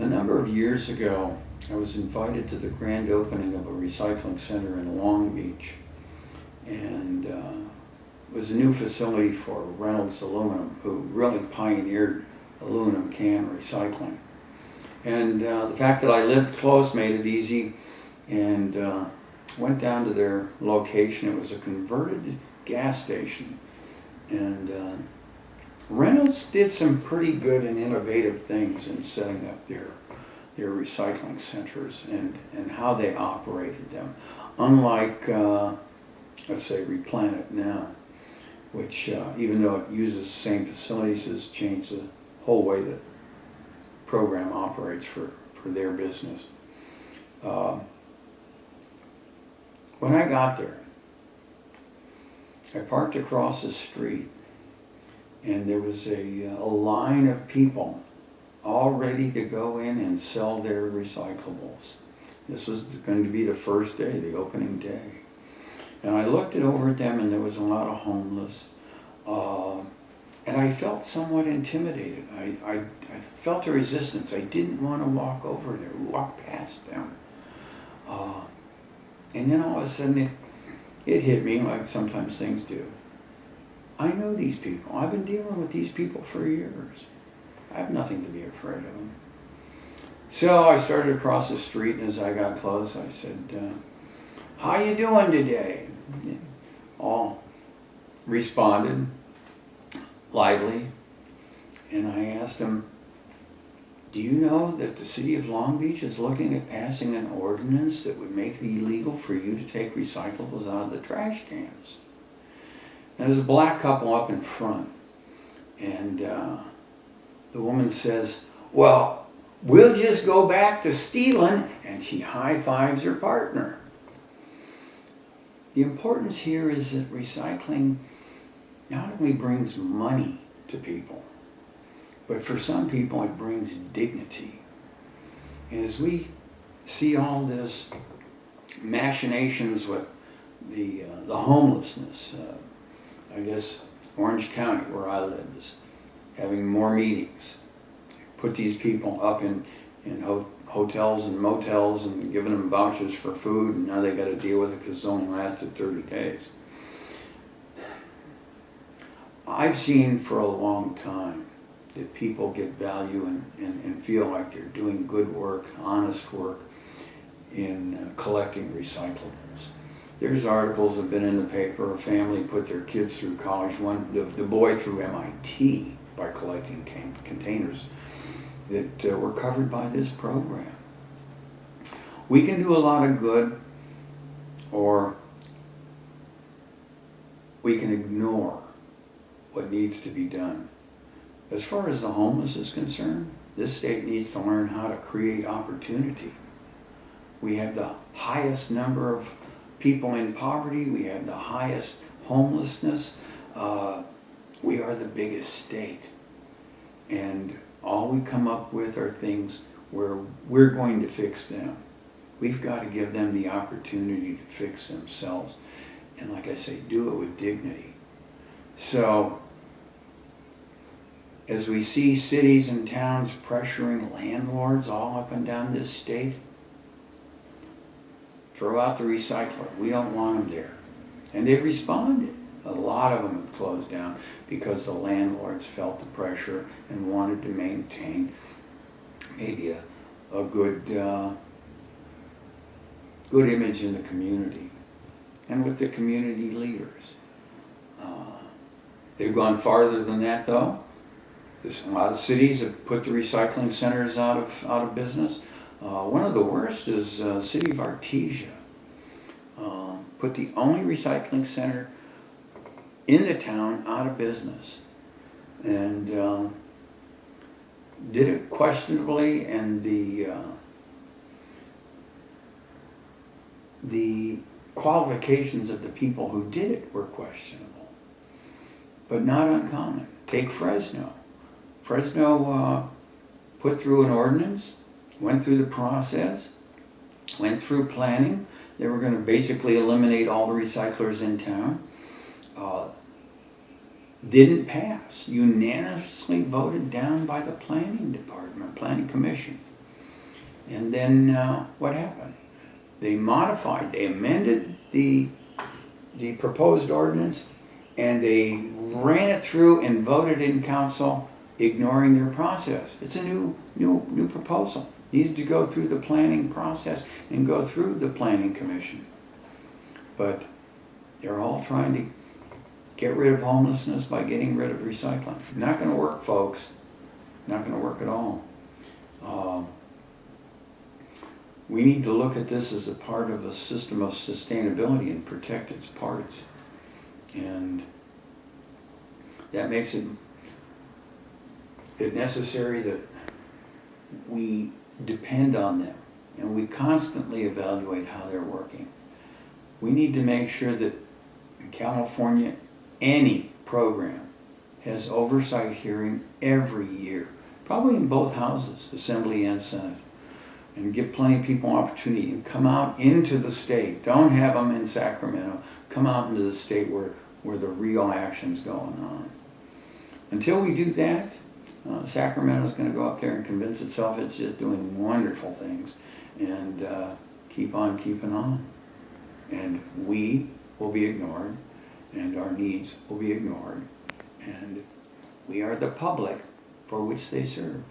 A number of years ago, I was invited to the grand opening of a recycling center in Long Beach, and it was a new facility for Reynolds Aluminum, who really pioneered aluminum can recycling. And the fact that I lived close made it easy, and went down to their location. It was a converted gas station, and Reynolds did some pretty good and innovative things in setting up their recycling centers and how they operated them. Unlike, let's say, Replan It Now, which even though it uses the same facilities, has changed the whole way the program operates for their business. When I got there, I parked across the street, and there was a line of people all ready to go in and sell their recyclables. This was going to be the first day, the opening day. And I looked over at them, and there was a lot of homeless. And I felt somewhat intimidated. I felt a resistance. I didn't want to walk over there, walk past them. And then all of a sudden it hit me, like sometimes things do. I know these people. I've been dealing with these people for years. I have nothing to be afraid of them. So I started across the street, and as I got close, I said, how you doing today? All responded lively, and I asked them, do you know that the city of Long Beach is looking at passing an ordinance that would make it illegal for you to take recyclables out of the trash cans? And there's a black couple up in front, and the woman says, well, we'll just go back to stealing, and she high-fives her partner. The importance here is that recycling not only brings money to people, but for some people it brings dignity. And as we see all this machinations with the homelessness, I guess Orange County, where I live, is having more meetings. Put these people up in hotels and motels and giving them vouchers for food, and now they got to deal with it because it's only lasted 30 days. I've seen for a long time that people get value and feel like they're doing good work, honest work in collecting recyclables. There's articles that have been in the paper. A family put their kids through college. The boy through MIT by collecting containers that were covered by this program. We can do a lot of good, or we can ignore what needs to be done. As far as the homeless is concerned, this state needs to learn how to create opportunity. We have the highest number of people in poverty. We have the highest homelessness. We are the biggest state. And all we come up with are things where we're going to fix them. We've got to give them the opportunity to fix themselves. And like I say, do it with dignity. So, as we see cities and towns pressuring landlords all up and down this state, throw out the recycler. We don't want them there. And they've responded. A lot of them have closed down because the landlords felt the pressure and wanted to maintain maybe a good image in the community and with the community leaders. They've gone farther than that, though. There's a lot of cities have put the recycling centers out of business. One of the worst is the city of Artesia. Put the only recycling center in the town out of business, and did it questionably, and the qualifications of the people who did it were questionable, but not uncommon. Take Fresno. Fresno put through an ordinance, went through the process, went through planning. They were going to basically eliminate all the recyclers in town. Didn't pass. Unanimously voted down by the planning department, planning commission. And then what happened? They modified, they amended the proposed ordinance, and they ran it through and voted in council, ignoring their process. It's a new proposal. Needed to go through the planning process and go through the planning commission. But they're all trying to get rid of homelessness by getting rid of recycling. Not going to work, folks. Not going to work at all. We need to look at this as a part of a system of sustainability and protect its parts. And that makes it necessary that we depend on them and we constantly evaluate how they're working. We need to make sure that in California, any program has oversight hearing every year, probably in both houses, Assembly and Senate, and give plenty of people opportunity and come out into the state. Don't have them in Sacramento. Come out into the state where the real action's going on. Until we do that, Sacramento's going to go up there and convince itself it's just doing wonderful things and keep on keeping on. And we will be ignored, and our needs will be ignored, and we are the public for which they serve.